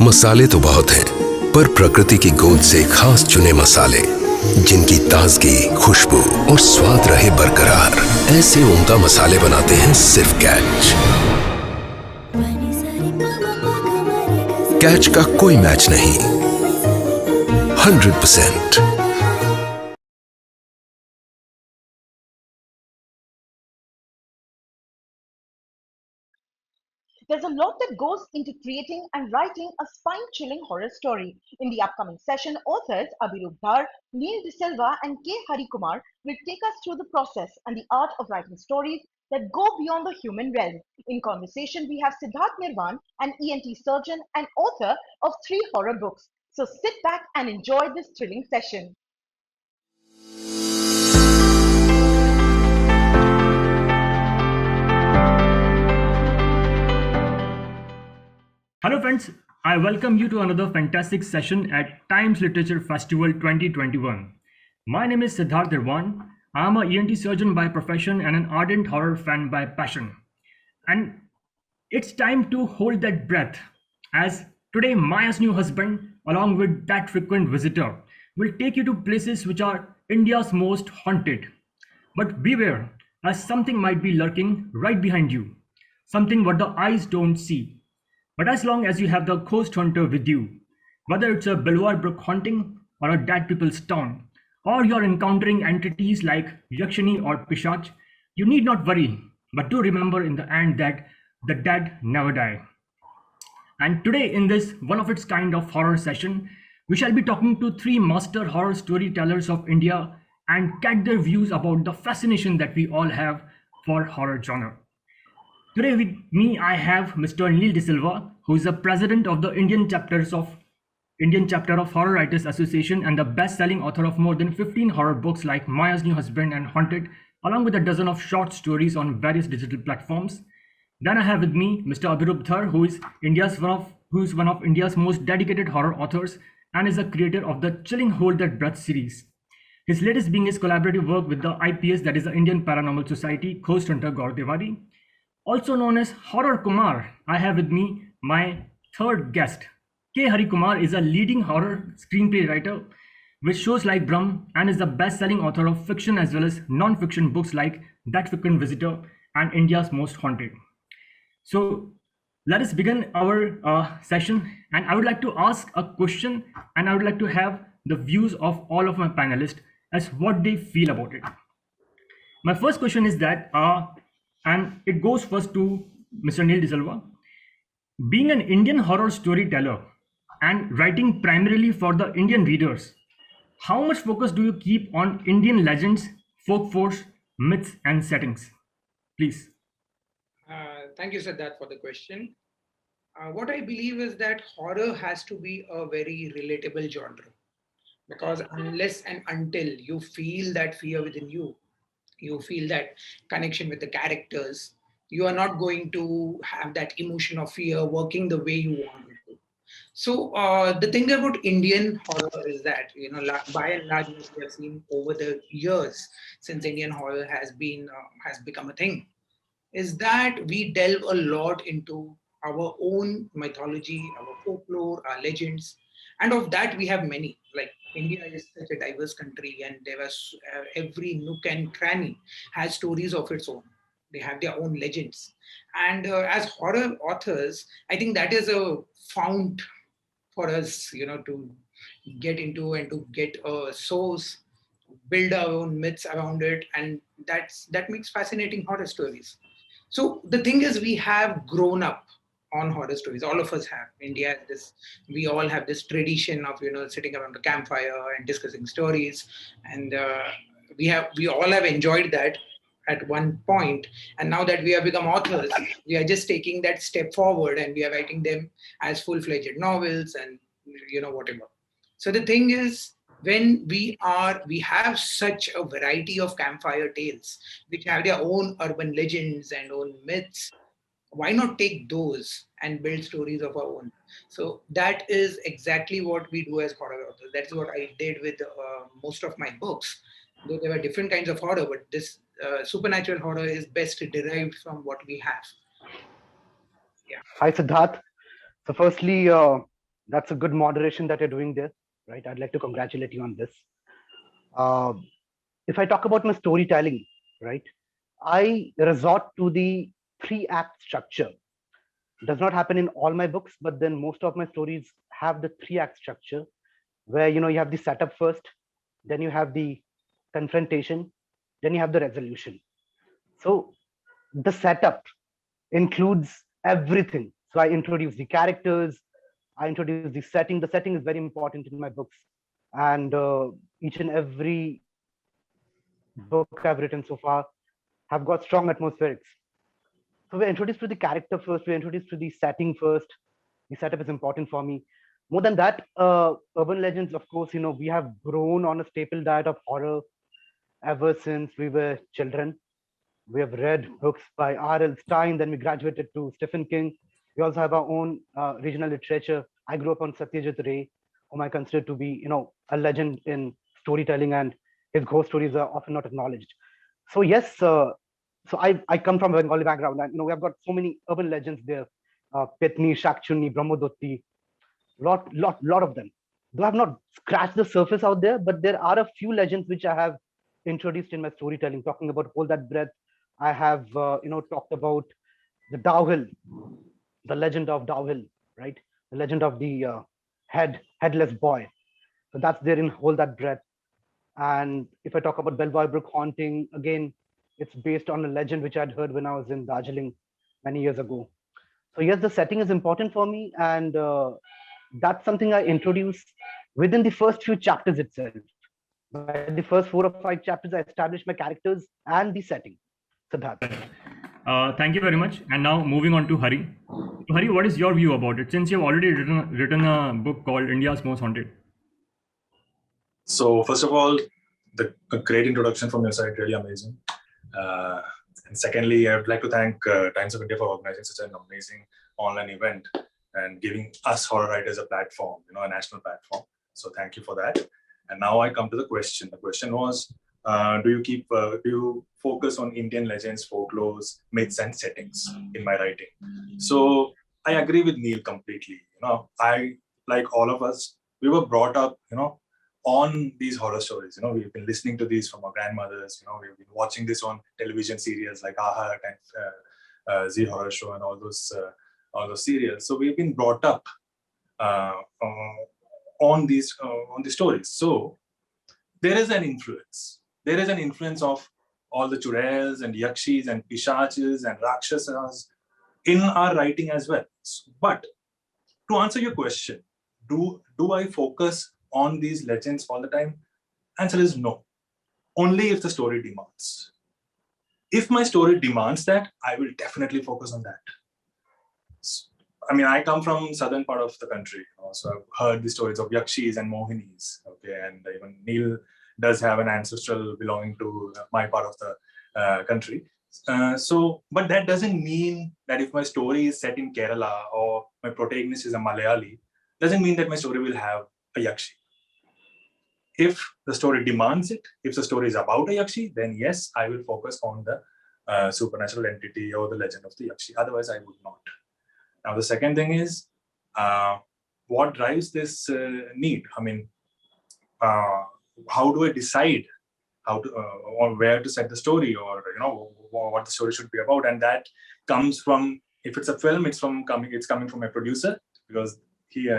मसाले तो बहुत हैं, पर प्रकृति की गोद से खास चुने मसाले जिनकी ताजगी, खुशबू और स्वाद रहे बरकरार, ऐसे उम्दा मसाले बनाते हैं सिर्फ कैच। कैच का कोई मैच नहीं, 100%। There's a lot that goes into creating and writing a spine-chilling horror story. In the upcoming session, authors Abhirup Dhar, Neil De Silva, and K. Hari Kumar will take us through the process and the art of writing stories that go beyond the human realm. In conversation, we have Siddharth Nirvan, an ENT surgeon and author of 3 horror books. So sit back and enjoy this thrilling session. Hello friends, I welcome you to another fantastic session at Times Literature Festival 2021. My name is Siddharth Nirvan. I am a ENT surgeon by profession and an ardent horror fan by passion. And it's time to hold that breath as today Maya's new husband, along with that frequent visitor, will take you to places which are India's most haunted. But beware, as something might be lurking right behind you, something what the eyes don't see. But as long as you have the ghost hunter with you, whether it's a Belvoir Brook haunting or a dead people's town, or you're encountering entities like Yakshini or Pishach, you need not worry, but do remember in the end that the dead never die. And today, in this one of its kind of horror session, we shall be talking to 3 master horror storytellers of India and get their views about the fascination that we all have for horror genre. Today with me I have Mr. Neil De Silva, who is the president of the Indian chapter of Horror Writers Association and the best-selling author of more than 15 horror books like Maya's New Husband and Haunted, along with a dozen of short stories on various digital platforms. Then I have with me Mr. Abhirup Dhar, who is one of India's most dedicated horror authors and is the creator of the Chilling Hold That Breath series. His latest being his collaborative work with the IPS, that is the Indian Paranormal Society, Ghost Hunter Gaur Tiwari. Also known as Horror Kumar, I have with me my third guest. K. Hari Kumar is a leading horror screenplay writer with shows like Brahm and is the best-selling author of fiction as well as non-fiction books like That Frequent Visitor and India's Most Haunted. So let us begin our session, and I would like to ask a question and I would like to have the views of all of my panelists as what they feel about it. My first question is that and it goes first to Mr. Neil De Silva. Being an Indian horror storyteller and writing primarily for the Indian readers, how much focus do you keep on Indian legends, folk force, myths, and settings? Please. Thank you, Siddharth, for the question. What I believe is that horror has to be a very relatable genre, because unless and until you feel that fear within you, you feel that connection with the characters, you are not going to have that emotion of fear working the way you want it to. So the thing about Indian horror is that, by and large, what we have seen over the years since Indian horror has become a thing, is that we delve a lot into our own mythology, our folklore, our legends, and of that we have many. Like India is such a diverse country, and there was every nook and cranny has stories of its own. They have their own legends, and as horror authors, I think that is a fount for us, to get into and to get a source, build our own myths around it, and that makes fascinating horror stories. So the thing is, we have grown up on horror stories. All of us have. India has this. We all have this tradition of sitting around the campfire and discussing stories, and we all have enjoyed that at one point. And now that we have become authors, we are just taking that step forward, and we are writing them as full-fledged novels and whatever. So the thing is, when we have such a variety of campfire tales which have their own urban legends and own myths, why not take those and build stories of our own? So that is exactly what we do as horror authors. That's what I did with most of my books. Though there were different kinds of horror, but this supernatural horror is best derived from what we have. Yeah. Hi, Siddharth. So, firstly, That's a good moderation that you're doing there, right? I'd like to congratulate you on this. Uh, if I talk about my storytelling, right, I resort to the 3-act structure. It does not happen in all my books, but then most of my stories have the 3-act structure, where you have the setup first, then you have the confrontation, then you have the resolution. So the setup includes everything. So I introduce the characters, I introduce the setting. The setting is very important in my books, and each and every book I've written so far have got strong atmospherics. So we're introduced to the character first, we're introduced to the setting first. The setup is important for me. More than that, urban legends, of course, we have grown on a staple diet of horror ever since we were children. We have read books by R.L. Stein, then we graduated to Stephen King. We also have our own regional literature. I grew up on Satyajit Ray, whom I consider to be, a legend in storytelling, and his ghost stories are often not acknowledged. So yes, so I come from a Bengali background, and we have got so many urban legends there, Petni, Shakchuni, Brahmadotti, lot of them. Though I have not scratched the surface out there, but there are a few legends which I have introduced in my storytelling. Talking about Hold That Breath, I have talked about the Dow Hill, the legend of Dow Hill, right? The legend of the headless boy. So that's there in Hold That Breath. And if I talk about Belvoir Brook haunting, again, it's based on a legend which I'd heard when I was in Darjeeling many years ago. So yes, the setting is important for me, and that's something I introduce within the first few chapters itself. By the first 4 or 5 chapters, I established my characters and the setting. Siddharth. Thank you very much. And now moving on to Hari. So Hari, what is your view about it? Since you've already written a book called India's Most Haunted. So first of all, a great introduction from your side, really amazing. And secondly, I would like to thank Times of India for organizing such an amazing online event and giving us horror writers a platform, a national platform. So thank you for that. And now I come to the question. The question was, do you focus on Indian legends, folklores, myths, and settings in my writing? So I agree with Neil completely. I, like all of us, we were brought up, on these horror stories. We've been listening to these from our grandmothers. We've been watching this on television serials like Aha and Z Horror Show and all those serials. So we've been brought up on these stories. So there is an influence. There is an influence of all the churels and yakshis and pishachas and rakshasas in our writing as well. But to answer your question, do I focus on these legends all the time? Answer is no. Only if the story demands. If my story demands that, I will definitely focus on that. I mean, I come from southern part of the country, so I've heard the stories of yakshis and mohinis. Okay, and even Neil does have an ancestral belonging to my part of the country. But that doesn't mean that if my story is set in Kerala or my protagonist is a Malayali, doesn't mean that my story will have a yakshi. If the story demands it, if the story is about a yakshi, then yes, I will focus on the supernatural entity or the legend of the yakshi. Otherwise, I would not. Now, the second thing is, what drives this need? I mean, how do I decide or where to set the story, or what the story should be about? And that comes from, if it's a film, it's coming from a producer, because he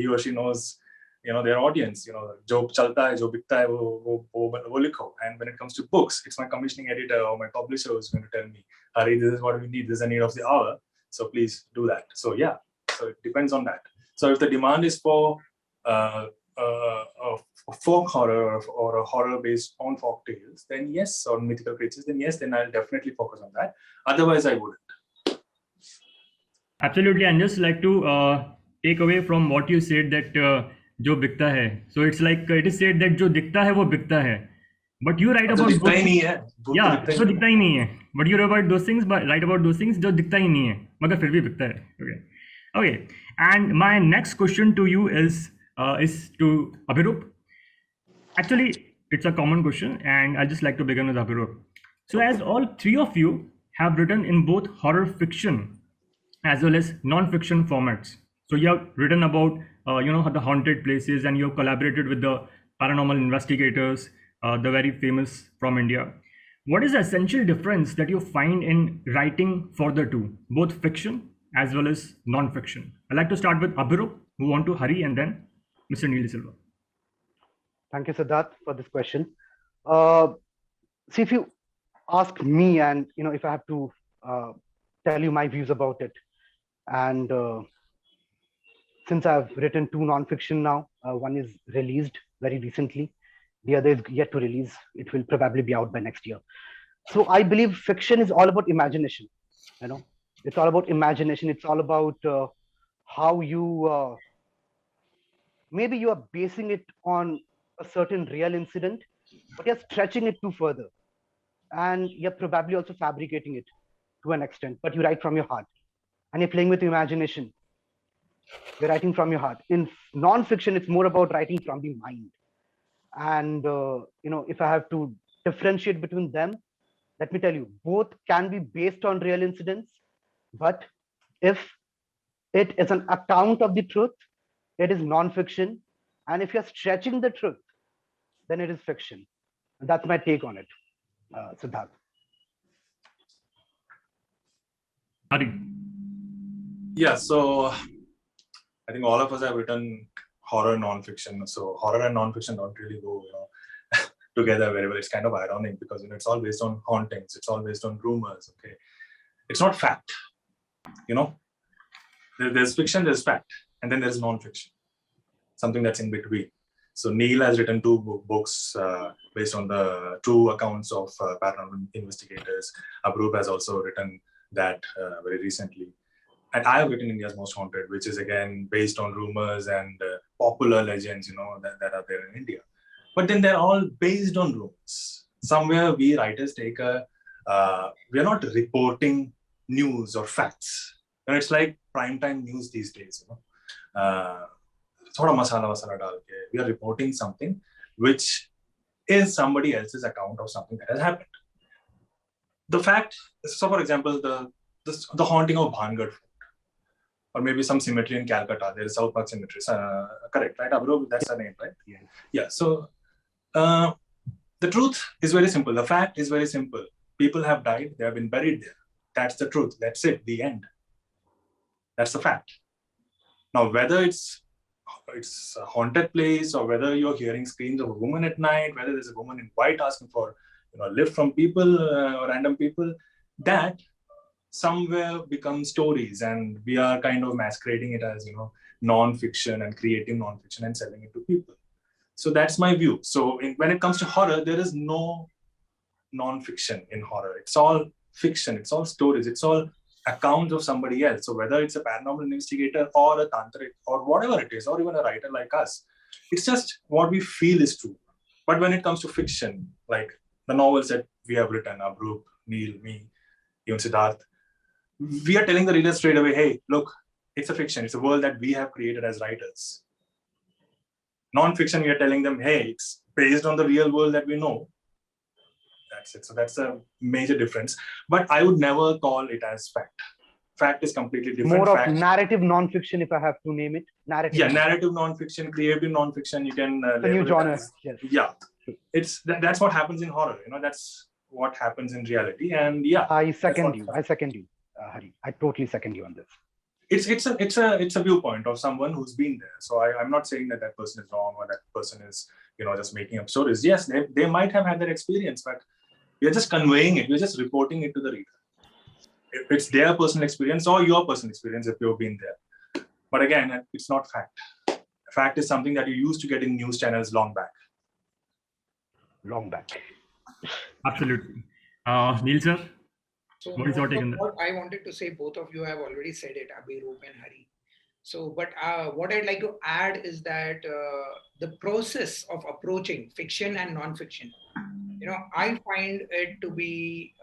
or she knows their audience. Jo chalta hai, jo bikta hai, wo likho. And when it comes to books, it's my commissioning editor or my publisher who's going to tell me, Hari, this is what we need. This is the need of the hour. So please do that. So yeah, so it depends on that. So if the demand is for a folk horror or a horror based on folk tales, then yes, or mythical creatures, then yes, then I'll definitely focus on that. Otherwise, I wouldn't. Absolutely, and just like to take away from what you said that जो बिकता है, so it's like it is said that जो दिखता है वो बिकता है, but you write about दिखता ही नहीं है, yeah, so दिखता ही नहीं है, but you write about those things, but write about those things जो दिखता ही नहीं है, मगर फिर भी बिकता है. Okay, and my next question to you is to Abhirup. Actually, it's a common question, and I'd just like to begin with Abhirup. So, as all three of you have written in both horror fiction as well as non-fiction formats. So you have written about the haunted places, and you have collaborated with the paranormal investigators, the very famous from India. What is the essential difference that you find in writing for the two, both fiction as well as non-fiction? I'd like to start with Abhirup, who want to hurry, and then Mr. Neil Silva. Thank you, Siddharth, for this question. See, if you ask me, and if I have to tell you my views about it, and since I've written two non-fiction now, one is released very recently, the other is yet to release. It will probably be out by next year. So I believe fiction is all about imagination. It's all about imagination. It's all about how you maybe you are basing it on a certain real incident, but you're stretching it too further, and you're probably also fabricating it to an extent. But you write from your heart, and you're playing with imagination. You're writing from your heart. In non-fiction, it's more about writing from the mind. And if I have to differentiate between them, let me tell you, both can be based on real incidents, but if it is an account of the truth, it is non-fiction. And if you're stretching the truth, then it is fiction. And that's my take on it, Siddharth. Hari. Yeah, so I think all of us have written horror non-fiction. So horror and non-fiction don't really go, together very well. It's kind of ironic because it's all based on hauntings. It's all based on rumors. Okay, it's not fact. There's fiction, there's fact, and then there's non-fiction, something that's in between. So Neil has written two books based on the true accounts of paranormal investigators. Abhirup has also written that very recently. And I have written India's Most Haunted, which is again based on rumors and popular legends, that are there in India. But then they're all based on rumors. Somewhere we writers take we're not reporting news or facts. And it's like primetime news these days, thoda masala dal ke, we are reporting something which is somebody else's account of something that has happened. The fact, so for example, the haunting of Bhangar, or maybe some cemetery in Calcutta. There is South Park Cemetery. Correct, right? Abhirup, that's the name, right? Yeah. So the truth is very simple. The fact is very simple. People have died. They have been buried there. That's the truth. That's it. The end. That's the fact. Now, whether it's a haunted place, or whether you're hearing screams of a woman at night, whether there's a woman in white asking for a lift from people or random people, that somewhere become stories, and we are kind of masquerading it as non-fiction and creating non-fiction and selling it to people. So that's my view. So when it comes to horror, there is no non-fiction in horror. It's all fiction. It's all stories. It's all accounts of somebody else. So whether it's a paranormal investigator or a tantric or whatever it is, or even a writer like us, it's just what we feel is true. But when it comes to fiction, like the novels that we have written, Abhirup, Neil, me, even Siddharth, we are telling the reader straight away, hey, look, it's a fiction. It's a world that we have created as writers. Non-fiction, we are telling them, hey, it's based on the real world that we know. That's it. So that's a major difference. But I would never call it as fact. Fact is completely different. More of narrative non-fiction, if I have to name it. Narrative. Yeah, narrative non-fiction, creative non-fiction. You can. The new genre. Yes. Yeah, that's what happens in horror. That's what happens in reality. And yeah, I second you, Hari. I totally second you on this. It's a viewpoint of someone who's been there. So I'm not saying that person is wrong or that person is just making up stories. Yes, they might have had that experience, but we're just conveying it. We're just reporting it to the reader. It's their personal experience or your personal experience if you've been there. But again, it's not fact. Fact is something that you used to get in news channels long back. Absolutely. Neil sir? So what is your take on that? What I wanted to say, both of you have already said it, Abhirup and Hari. So, but what I'd like to add is that the process of approaching fiction and non-fiction, I find it to be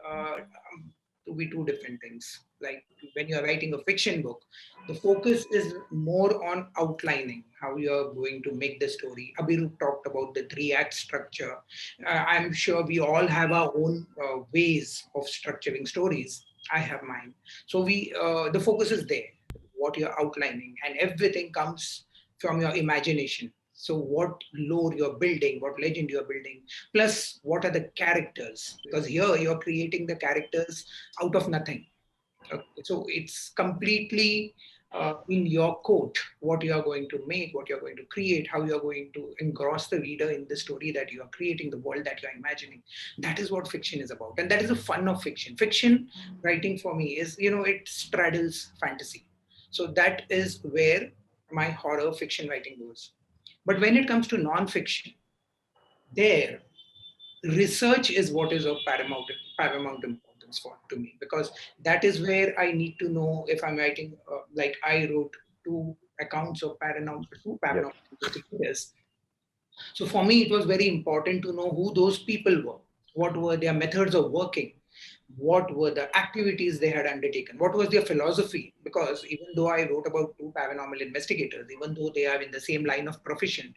two different things. Like when you're writing a fiction book, the focus is more on outlining how you're going to make the story. Abhirup talked about the 3-act structure. I'm sure we all have our own ways of structuring stories. I have mine. So the focus is there, what you're outlining, and everything comes from your imagination. So what lore you're building, what legend you're building, plus what are the characters? Because here you're creating the characters out of nothing. Okay, so it's completely in your court what you are going to make, what you're going to create, how you're going to engross the reader in the story that you are creating, the world that you're imagining. That is what fiction is about. And that is the fun of fiction. Fiction writing for me is, it straddles fantasy. So that is where my horror fiction writing goes. But when it comes to non-fiction, there research is what is of paramount importance for to me, because that is where I need to know if I'm writing like I wrote two accounts of Yes. paranormal investigators. So for me, it was very important to know who those people were, what were their methods of working, what were the activities they had undertaken, what was their philosophy. Because even though I wrote about two paranormal investigators, even though they are in the same line of profession,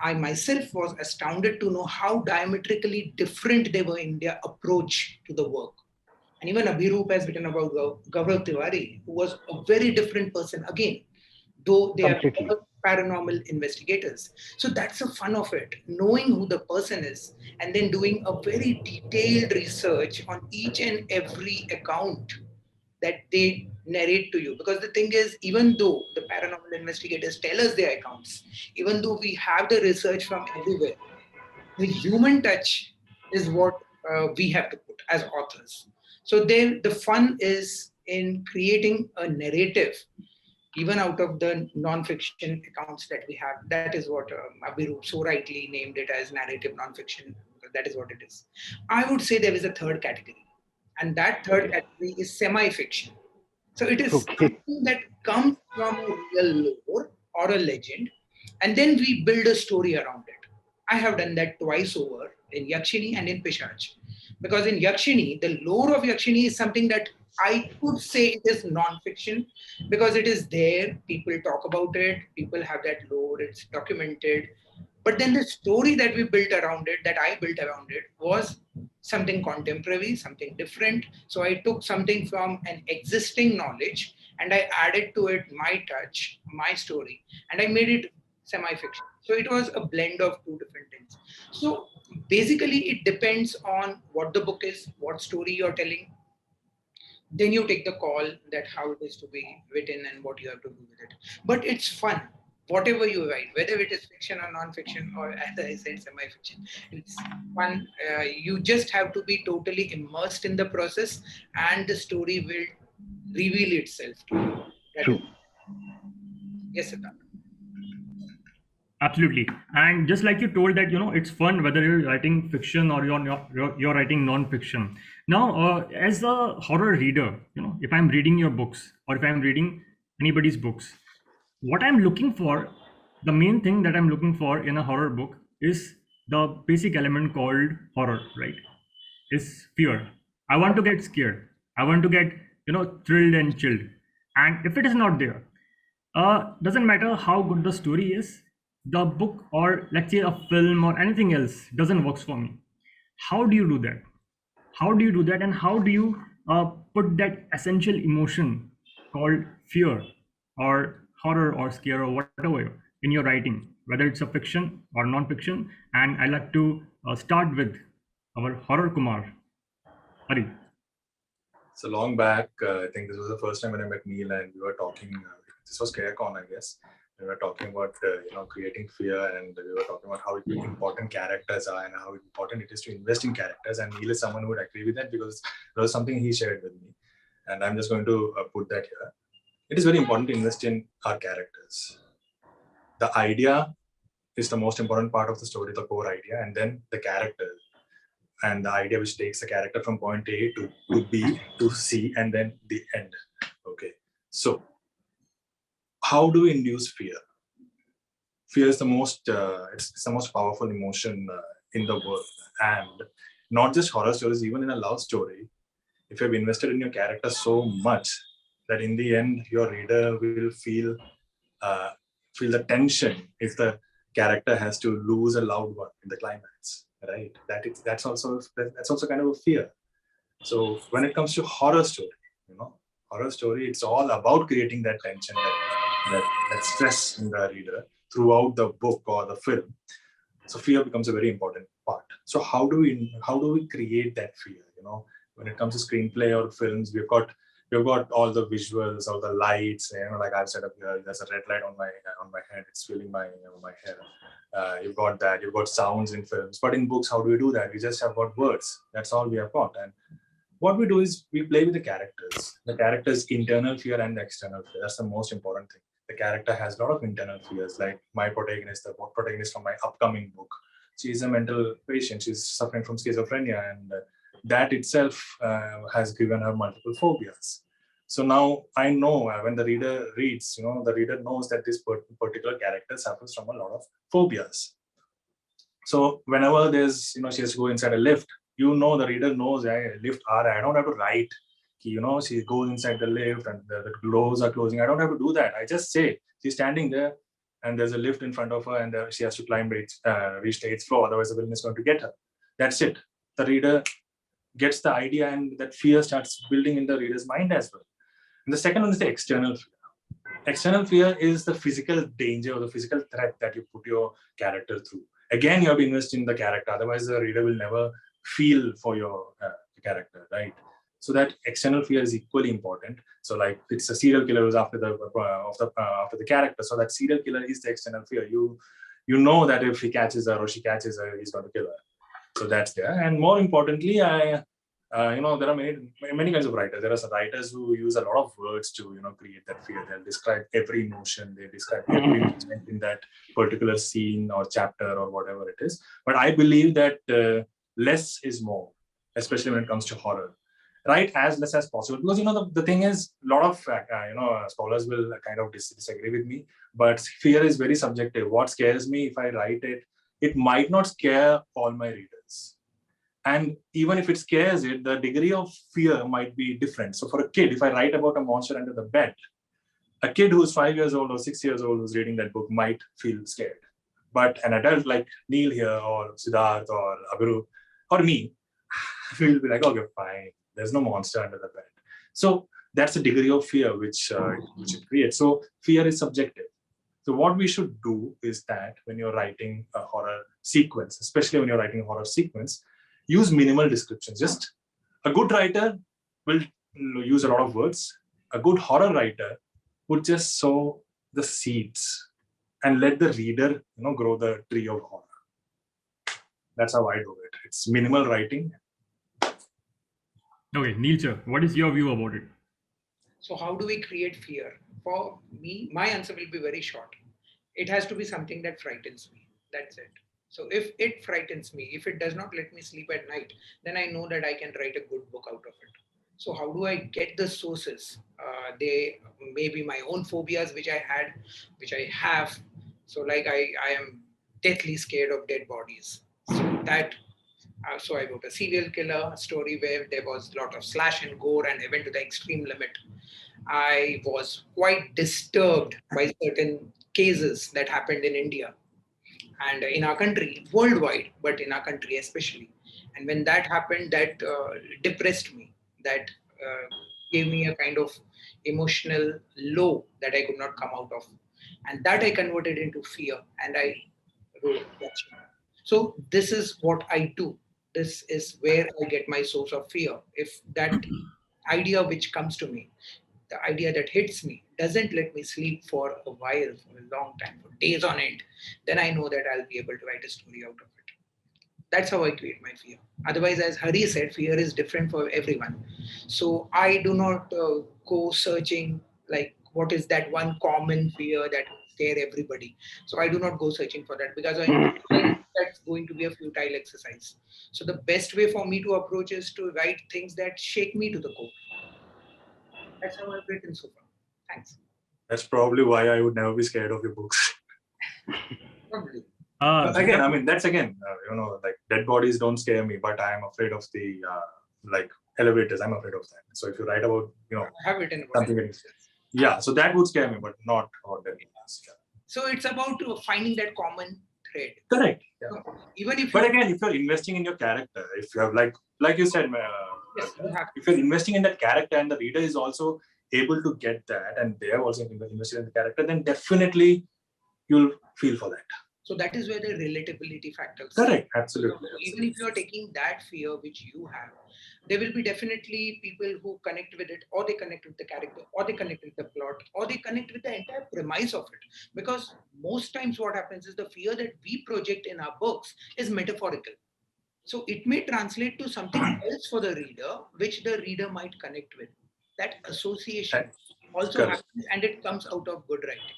I myself was astounded to know how diametrically different they were in their approach to the work. And even Abhiroop has written about Gaurav Tiwari, who was a very different person again, though they are Completely. all paranormal investigators. So that's the fun of it, knowing who the person is and then doing a very detailed research on each and every account that they narrate to you. Because the thing is, even though the paranormal investigators tell us their accounts, even though we have the research from everywhere, the human touch is what we have to put as authors. So then the fun is in creating a narrative even out of the non-fiction accounts that we have. That is what Abhiroop so rightly named it as narrative non-fiction. That is what it is. I would say there is a third category, and that third Okay. category is semi-fiction. So it is Okay. something that comes from a real lore or a legend, and then we build a story around it. I have done that twice over in Yakshini and in Pishach. Because in Yakshini, the lore of Yakshini is something that I could say it is non-fiction because it is there. People talk about it. People have that lore. It's documented. But then the story that we built around it, that I built around it, was something contemporary, something different. So I took something from an existing knowledge and I added to it my touch, my story, and I made it semi-fiction. So it was a blend of two different things. So basically, it depends on what the book is, what story you're telling. Then you take the call that how it is to be written and what you have to do with it. But it's fun. Whatever you write, whether it is fiction or non-fiction, or as I said, semi-fiction, it's fun. You just have to be totally immersed in the process, and the story will reveal itself to you. That is, True. yes, Siddharth. Absolutely. And just like you told that, it's fun whether you're writing fiction or you're writing non-fiction. Now, as a horror reader, if I'm reading your books or if I'm reading anybody's books, what I'm looking for, the main thing that I'm looking for in a horror book is the basic element called horror, right? Is fear. I want to get scared. I want to get, thrilled and chilled. And if it is not there, doesn't matter how good the story is, the book or let's say a film or anything else doesn't work for me. How do you do that? How do you do that, and how do you put that essential emotion called fear or horror or scare or whatever in your writing, whether it's a fiction or non-fiction? And I like to start with our horror Kumar. Hari. So long back, I think this was the first time when I met Neil, and we were talking. This was CareCon, I guess. We were talking about creating fear, and we were talking about how important characters are and how important it is to invest in characters. And Neil is someone who would agree with that because it was something he shared with me, and I'm just going to put that here. It is very important to invest in our characters. The idea is the most important part of the story, the core idea, and then the character and the idea which takes the character from point A to B to C and then the end. Okay, so how do we induce fear? Fear is the most it's the most powerful emotion in the world, and not just horror stories, even in a love story, if you've invested in your character so much that in the end your reader will uh, feel the tension if the character has to lose a loved one in the climax, right? That's also kind of a fear. So when it comes to horror story, horror story, it's all about creating that tension, that stress in the reader. throughout the book or the film. So fear becomes a very important part. So how do we create that fear? When it comes to screenplay or films, we've got all the visuals, all the lights. Like I've set up here, there's a red light on my head. It's filling my my hair. You've got that. You've got sounds in films, but in books, how do we do that? We just have got words. That's all we have got. And what we do is we play with the characters' internal fear and external fear. That's the most important thing. The character has a lot of internal fears, like my protagonist, the protagonist from my upcoming book. She's a mental patient. She's suffering from schizophrenia, and that itself has given her multiple phobias. So now I know when the reader reads, the reader knows that this particular character suffers from a lot of phobias. So whenever there's, she has to go inside a lift, the reader knows, lift I don't have to write, she goes inside the lift and the doors are closing. I don't have to do that. I just say, she's standing there and there's a lift in front of her and she has to climb, reach the 8th floor. Otherwise the villain is going to get her. That's it. The reader gets the idea and that fear starts building in the reader's mind as well. And the second one is the external fear. External fear is the physical danger or the physical threat that you put your character through. Again, you have to invest in the character. Otherwise, the reader will never feel for your character, right? So that external fear is equally important. So, like, it's a serial killer who's after the character. So that serial killer is the external fear. You know that if he catches her or she catches her, he's going to kill her. So that's there. And more importantly, there are many kinds of writers. There are some writers who use a lot of words to create that fear. They'll describe every emotion. They describe every movement in that particular scene or chapter or whatever it is. But I believe that less is more, especially when it comes to horror. Write as less as possible, because the thing is, a lot of scholars will kind of disagree with me, but fear is very subjective. What scares me, if I write it might not scare all my readers. And even if it scares it, the degree of fear might be different. So for a kid, if I write about a monster under the bed, a kid who's 5 years old or 6 years old who's reading that book might feel scared. But an adult like Neil here or Siddharth or Abhirup or me will be like, okay, fine. There's no monster under the bed. So that's the degree of fear which it creates. So fear is subjective. So what we should do is that when you're writing a horror sequence, especially when you're writing a horror sequence, use minimal descriptions. Just a good writer will use a lot of words. A good horror writer would just sow the seeds and let the reader, grow the tree of horror. That's how I do it. It's minimal writing. Okay, Neil sir, what is your view about it? So how do we create fear? For me, my answer will be very short. It has to be something that frightens me. That's it. So if it frightens me, if it does not let me sleep at night, then I know that I can write a good book out of it. So how do I get the sources? They may be my own phobias, which I have. So like I am deathly scared of dead bodies. So I wrote a serial killer story where there was a lot of slash and gore, and I went to the extreme limit. I was quite disturbed by certain cases that happened in India and in our country, worldwide, but in our country especially. And when that happened, that depressed me. That gave me a kind of emotional low that I could not come out of. And that I converted into fear, and I wrote Watchmen. So this is what I do. This is where I get my source of fear. If that idea which comes to me, the idea that hits me, doesn't let me sleep for a while, for a long time, for days on end, then I know that I'll be able to write a story out of it. That's how I create my fear. Otherwise, as Hari said, fear is different for everyone. So I do not go searching like what is that one common fear that will scare everybody. So I do not go searching for that, because I know that's going to be a futile exercise. So the best way for me to approach is to write things that shake me to the core. That's how I've written so far. Thanks. That's probably why I would never be scared of your books. Probably. But again, I mean, that's again, like dead bodies don't scare me, but I am afraid of the like elevators. I'm afraid of that. So if you write about, I have written about something, yeah, so that would scare me, but not about dead bodies. Yeah. So it's about finding that common thread. Correct. Yeah. So even if, but again, if you're investing in your character, if you have like you said, yes, you have. If you're investing in that character and the reader is also able to get that, and they have also invested in the character, then definitely you'll feel for that. So that is where the relatability factor comes. Correct, absolutely. So even if you are taking that fear which you have, there will be definitely people who connect with it, or they connect with the character, or they connect with the plot, or they connect with the entire premise of it. Because most times what happens is the fear that we project in our books is metaphorical. So it may translate to something else for the reader, which the reader might connect with. That association also Correct. happens, and it comes out of good writing.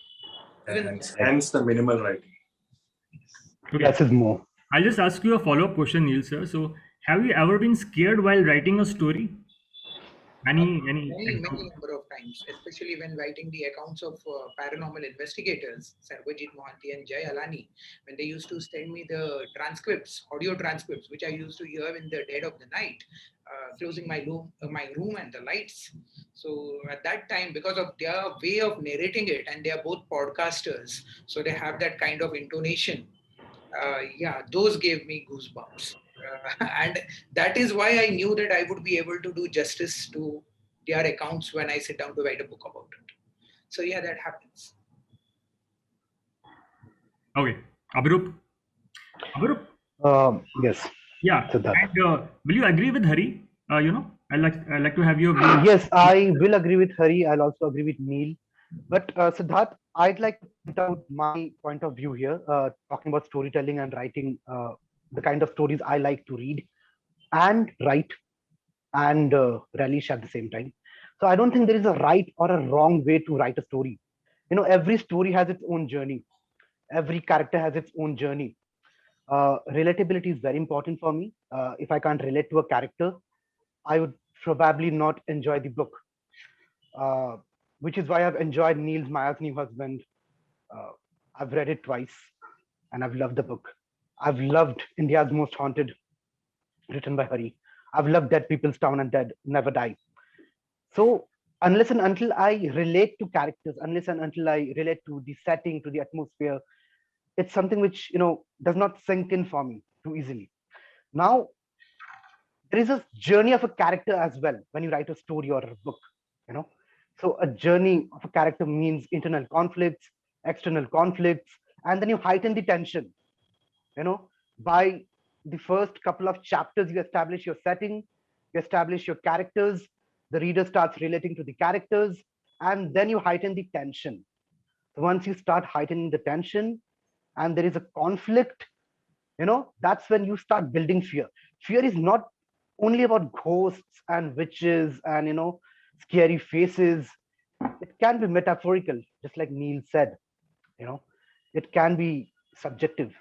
Even Hence the minimal writing. Okay. Less is more. I'll just ask you a follow-up question, Neil sir. So, have you ever been scared while writing a story? Any many example? number of times, especially when writing the accounts of paranormal investigators, Sarvajit Mohanty and Jay Alani, when they used to send me the transcripts, audio transcripts, which I used to hear in the dead of the night, closing my room and the lights. So at that time, because of their way of narrating it, and they are both podcasters, so they have that kind of intonation. Yeah, those gave me goosebumps. And that is why I knew that I would be able to do justice to their accounts when I sit down to write a book about it. So yeah, that happens. Okay, Abhirup. Abhirup. Yes. Yeah. Siddharth. And will you agree with Hari? I like to have your view. Yes, I will agree with Hari. I'll also agree with Neil. But Siddharth, I'd like to point out my point of view here, talking about storytelling and writing, the kind of stories I like to read and write and relish at the same time. So I don't think there is a right or a wrong way to write a story. Every story has its own journey. Every character has its own journey. Relatability is very important for me. If I can't relate to a character, I would probably not enjoy the book. Which is why I've enjoyed Neil's Maya's New Husband. I've read it twice and I've loved the book. I've loved India's Most Haunted, written by Hari. I've loved Dead People's Town and Dead Never Die. So unless and until I relate to characters, unless and until I relate to the setting, to the atmosphere, it's something which does not sink in for me too easily. Now, there is a journey of a character as well when you write a story or a book. So a journey of a character means internal conflicts, external conflicts, and then you heighten the tension. By the first couple of chapters, you establish your setting, you establish your characters, the reader starts relating to the characters, and then you heighten the tension. So once you start heightening the tension and there is a conflict, that's when you start building fear. Fear is not only about ghosts and witches and scary faces. It can be metaphorical, just like Neil said. It can be subjective.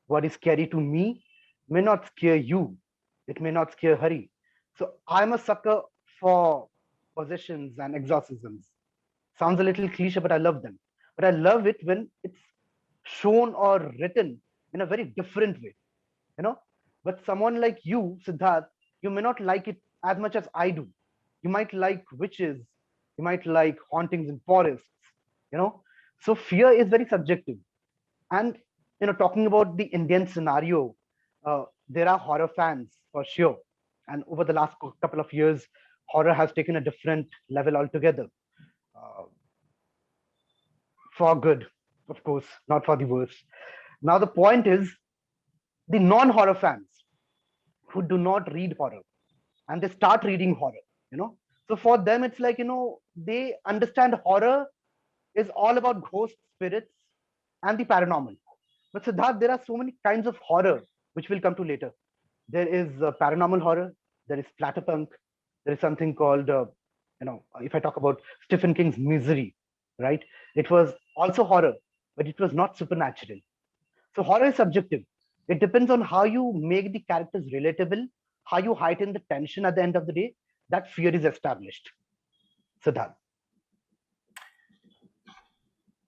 What is scary to me may not scare you. It may not scare Hari. So I'm a sucker for possessions and exorcisms. Sounds a little cliche, but I love them. But I love it when it's shown or written in a very different way. But someone like you, Siddharth, you may not like it as much as I do. You might like witches, you might like hauntings in forests. So fear is very subjective. And talking about the Indian scenario, there are horror fans for sure, and over the last couple of years horror has taken a different level altogether, for good, of course, not for the worse. Now the point is, the non-horror fans who do not read horror and they start reading horror, so for them it's like, they understand horror is all about ghost spirits and the paranormal. But Siddharth, there are so many kinds of horror which we'll come to later. There is paranormal horror, there is splatterpunk, there is something called if I talk about Stephen King's Misery, right? It was also horror, but it was not supernatural. So horror is subjective. It depends on how you make the characters relatable, how you heighten the tension at the end of the day, that fear is established. Siddharth.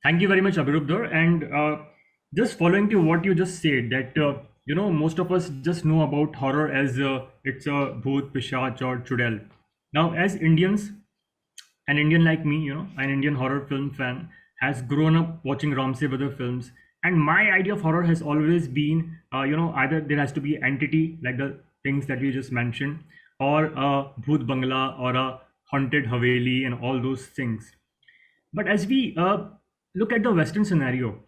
Thank you very much, Abhirup. And just following to what you just said, that most of us just know about horror as it's a bhoot, pishach, or chudel. Now, as Indians, an Indian like me, an Indian horror film fan, has grown up watching Ramsey Brother films, and my idea of horror has always been, either there has to be entity like the things that we just mentioned, or a bhoot bangla or a haunted haveli and all those things. But as we look at the Western scenario,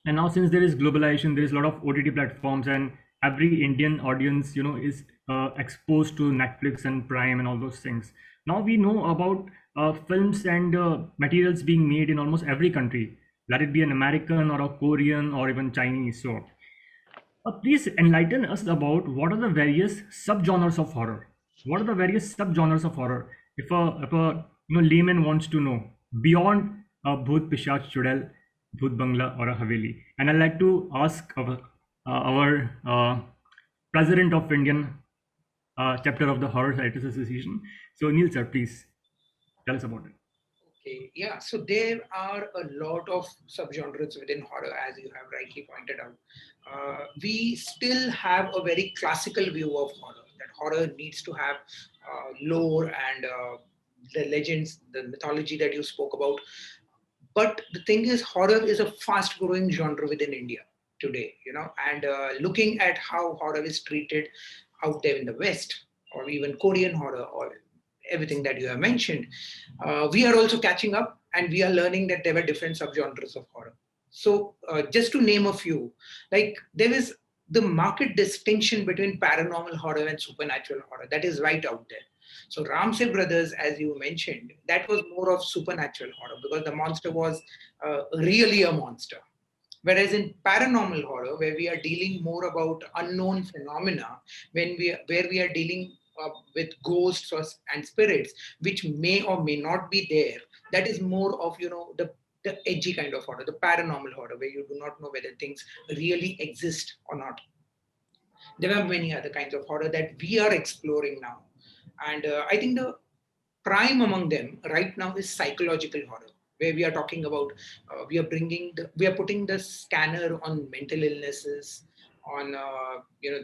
And now, since there is globalization, there is a lot of OTT platforms, and every Indian audience, is exposed to Netflix and Prime and all those things. Now we know about films and materials being made in almost every country, let it be an American or a Korean or even Chinese. So please enlighten us about what are the various subgenres of horror. What are the various subgenres of horror? If a layman wants to know beyond Bhoot Pishach Chudel, Bhoot Bangla or a Haveli, and I'd like to ask our president of Indian chapter of the Horror Writers Association. So Neil sir, please tell us about it. Okay, yeah. So there are a lot of subgenres within horror, as you have rightly pointed out. We still have a very classical view of horror, that horror needs to have lore and the legends, the mythology that you spoke about. But the thing is, horror is a fast growing genre within India today, and looking at how horror is treated out there in the West, or even Korean horror, or everything that you have mentioned, we are also catching up, and we are learning that there were different subgenres of horror. So, just to name a few, like there is the market distinction between paranormal horror and supernatural horror that is right out there. So, Ramsey Brothers, as you mentioned, that was more of supernatural horror because the monster was really a monster. Whereas in paranormal horror, where we are dealing more about unknown phenomena, where we are dealing with ghosts and spirits, which may or may not be there, that is more of the edgy kind of horror, the paranormal horror, where you do not know whether things really exist or not. There are many other kinds of horror that we are exploring now, and I think the prime among them right now is psychological horror, where we are talking about we are putting the scanner on mental illnesses, on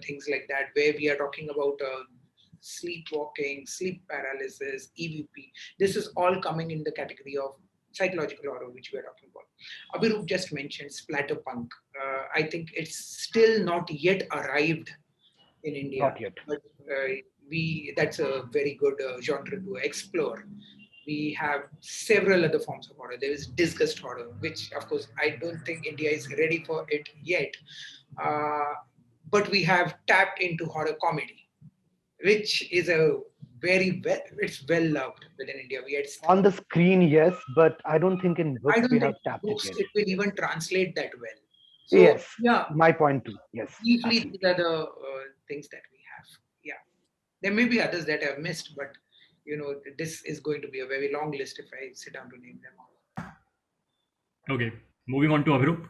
things like that, where we are talking about sleepwalking, sleep paralysis, EVP. This is all coming in the category of psychological horror, which we are talking about. Abhirup just mentioned splatterpunk. I think it's still not yet arrived in India, Not yet. but we that's a very good genre to explore. We have several other forms of horror. There is disgust horror, which of course I don't think India is ready for it yet. Uh, but we have tapped into horror comedy, which is it's well loved within India. On the screen, yes, but I don't think in I books we don't think have tapped it books yet. it will even translate that well. So Yes, yeah, my point too. Yes, briefly these absolutely. are the things that we have. Yeah. There may be others that I've missed, but this is going to be a very long list if I sit down to name them all. Okay, moving on to Abhirup.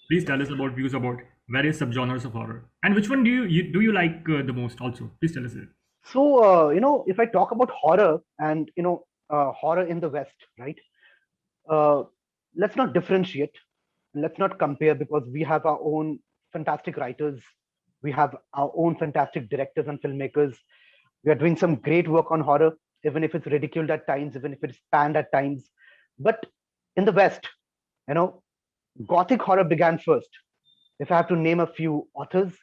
Please tell us about views about various subgenres of horror, and which one do you like the most? Also, please tell us it. So, if I talk about horror and, horror in the West, right? Uh, let's not differentiate. Let's not compare because we have our own fantastic writers. We have our own fantastic directors and filmmakers. We are doing some great work on horror, even if it's ridiculed at times, even if it's panned at times. But in the West, you know, Gothic horror began first. If I have to name a few authors,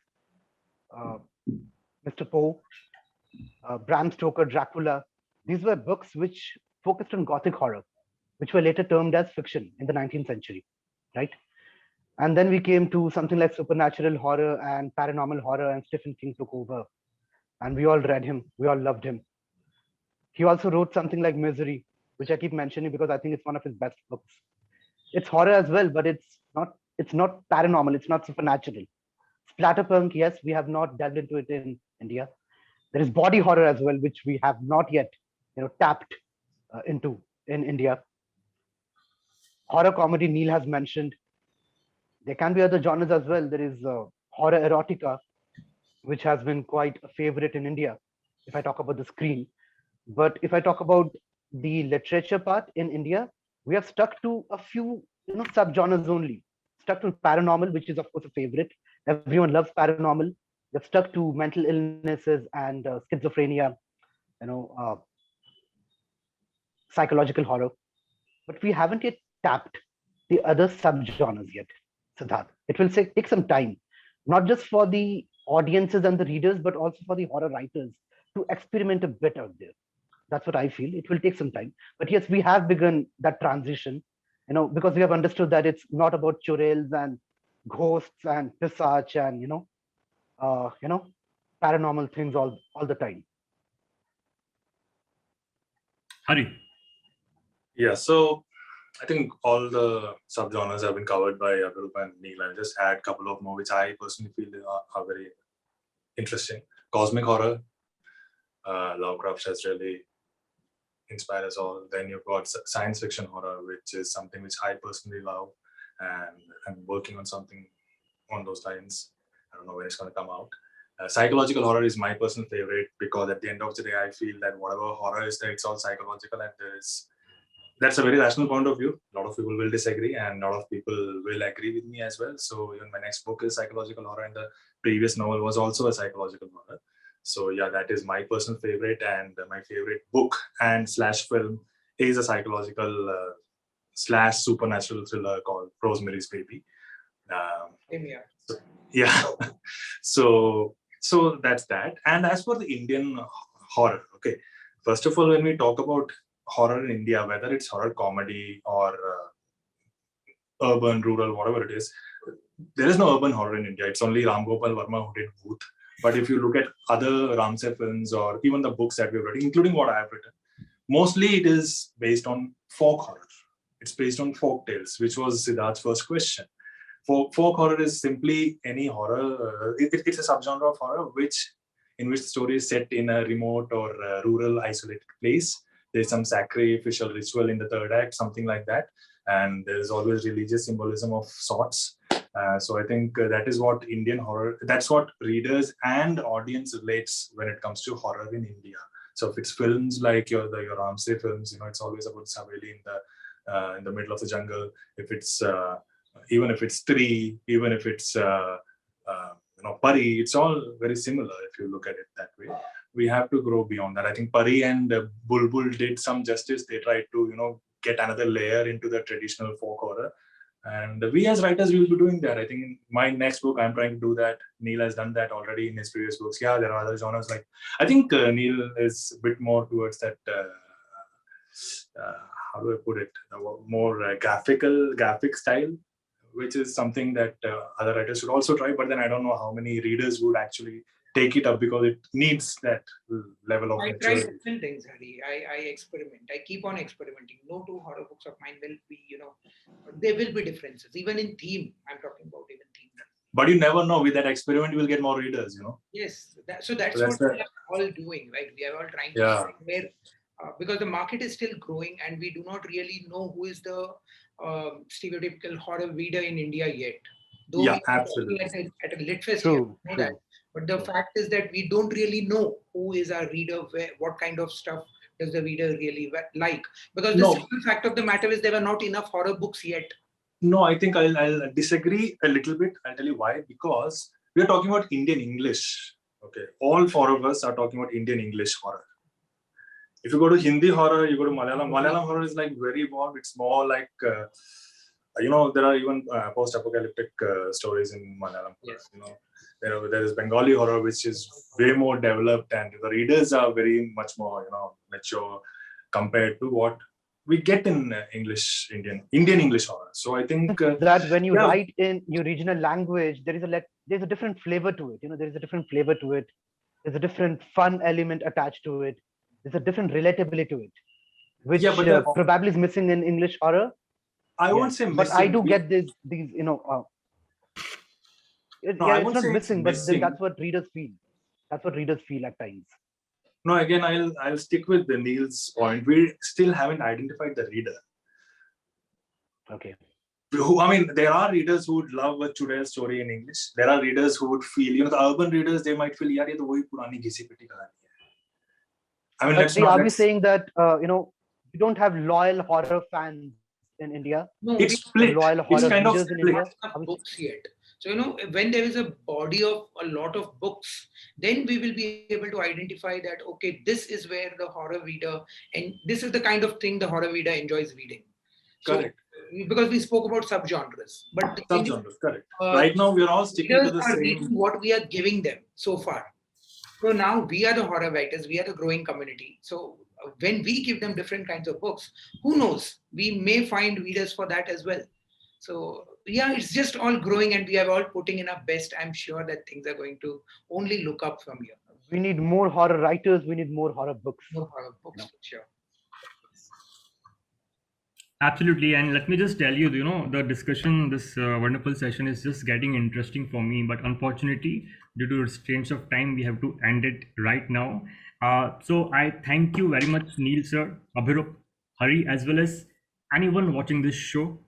uh, Mr. Poe, Bram Stoker, Dracula, these were books which focused on Gothic horror, which were later termed as fiction in the 19th century, right? And then we came to something like supernatural horror and paranormal horror, and Stephen King took over. And we all read him, we all loved him. He also wrote something like Misery, which I keep mentioning because I think it's one of his best books. It's horror as well, but it's not paranormal, it's not supernatural. Splatterpunk, yes, we have not delved into it in India. There is body horror as well, which we have not yet, tapped into in India. Horror comedy, Neil has mentioned. There can be other genres as well. There is horror erotica, which has been quite a favorite in India, if I talk about the screen. But if I talk about the literature part in India, we have stuck to a few, subgenres only. Stuck to paranormal, which is of course a favorite. Everyone loves paranormal. We've stuck to mental illnesses and schizophrenia, you know, uh, psychological horror. But we haven't yet tapped the other subgenres yet, Siddharth. It will take some time, not just for the audiences and the readers, but also for the horror writers to experiment a bit out there. That's what I feel. It will take some time. But yes, we have begun that transition. because we have understood that it's not about churels and ghosts and pisach and paranormal things all the time. Hari. Yeah, so I think all the subgenres have been covered by Abhirup and Neil. I'll just add a couple of more which I personally feel are very interesting. Cosmic horror, Lovecraft has really inspired us all. Then you've got science fiction horror, which is something which I personally love, and I'm working on something on those lines. I don't know when it's going to come out. Psychological horror is my personal favorite because at the end of the day, I feel that whatever horror is there, it's all psychological, and that's a very rational point of view. A lot of people will disagree, and a lot of people will agree with me as well. So even my next book is psychological horror, and the previous novel was also a psychological horror. So yeah, that is my personal favorite, and my favorite book and / film is a psychological / supernatural thriller called Rosemary's Baby. Yeah. So that's that. And as for the Indian horror, okay. First of all, when we talk about horror in India, whether it's horror comedy or urban, rural, whatever it is, there is no urban horror in India. It's only Ram Gopal Varma who did Bhoot. But if you look at other Ramsay films or even the books that we've read, including what I have written, mostly it is based on folk horror. It's based on folk tales, which was Siddharth's first question. Folk horror is simply any horror. It's a subgenre of horror in which the story is set in a remote or rural isolated place. There's some sacrificial ritual in the third act, something like that. And there's always religious symbolism of sorts. So I think that is what Indian horror, that's what readers and audience relates when it comes to horror in India. So if it's films like your Ramsay films, it's always about Saveli in the middle of the jungle. If it's even if it's Tree, even if it's Pari, it's all very similar if you look at it that way. We have to grow beyond that. I think Pari and Bulbul did some justice. They tried to get another layer into the traditional folk horror. And we as writers will be doing that. I think in my next book, I'm trying to do that. Neil has done that already in his previous books. Yeah, there are other genres like, I think Neil is a bit more towards that, how do I put it, more graphic style, which is something that other writers should also try. But then I don't know how many readers would actually take it up because it needs that level of maturity. I try different things, Hari. I experiment. I keep on experimenting. No two horror books of mine will be, there will be differences. Even in theme, I'm talking about even theme. But you never know. With that experiment, you will get more readers, Yes. That's what we are all doing, right? We are all trying to where, because the market is still growing and we do not really know who is the stereotypical horror reader in India yet. Though we are absolutely. At a lit fest, you know that. But the fact is that we don't really know who is our reader, what kind of stuff does the reader really like. Because the simple fact of the matter is there were not enough horror books yet. No, I think I'll disagree a little bit. I'll tell you why. Because we're talking about Indian English. Okay, all four of us are talking about Indian English horror. If you go to Hindi horror, you go to Malayalam. Malayalam horror is like very evolved. It's more like, there are even post-apocalyptic stories in Malayalam. Yes. There is Bengali horror, which is way more developed, and the readers are very much more, mature compared to what we get in Indian English horror. So I think that when you write in your regional language, there's a different flavor to it. There's a different flavor to it. There's a different fun element attached to it. There's a different relatability to it, which probably is missing in English horror. I won't say missing, but I do get these it's not missing, but that's what readers feel. That's what readers feel at times. No, again, I'll stick with Neil's point. We still haven't identified the reader. Okay. There are readers who would love a Chudel story in English. There are readers who would feel, the urban readers, they might feel, yaar, ye to wahi purani ghisi piti kahani hai. Are we saying that we don't have loyal horror fans in India? No, it's split. Loyal horror kind of readers in India? Books yet. So, when there is a body of a lot of books, then we will be able to identify that, okay, this is where the horror reader, and this is the kind of thing the horror reader enjoys reading. Correct. So, because we spoke about subgenres. But subgenres, correct. Right now, we're all sticking to the same. What we are giving them so far. So now we are the horror writers, we are the growing community. So when we give them different kinds of books, who knows, we may find readers for that as well. So yeah, it's just all growing, and we are all putting in our best. I'm sure that things are going to only look up from here. We need more horror writers. We need more horror books. More horror books, No. for sure. Absolutely, and let me just tell you, the discussion, this wonderful session is just getting interesting for me. But unfortunately, due to restraints of time, we have to end it right now. So I thank you very much, Neil sir, Abhirup, Hari, as well as anyone watching this show.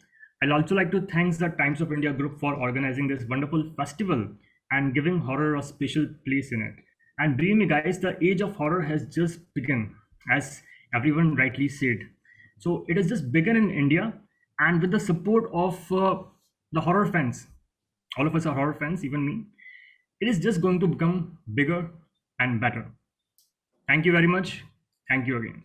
I'll also like to thank the Times of India group for organizing this wonderful festival and giving horror a special place in it. And believe me, guys, the age of horror has just begun, as everyone rightly said. So it has just begun in India, and with the support of the horror fans, all of us are horror fans, even me, it is just going to become bigger and better. Thank you very much. Thank you again.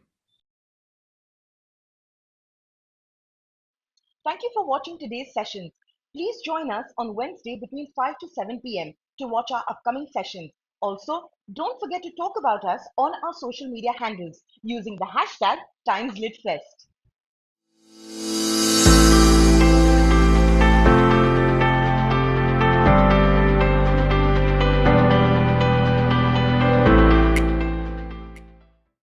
Thank you for watching today's sessions. Please join us on Wednesday between 5 to 7 p.m. to watch our upcoming sessions. Also, don't forget to talk about us on our social media handles using the hashtag TimesLitFest.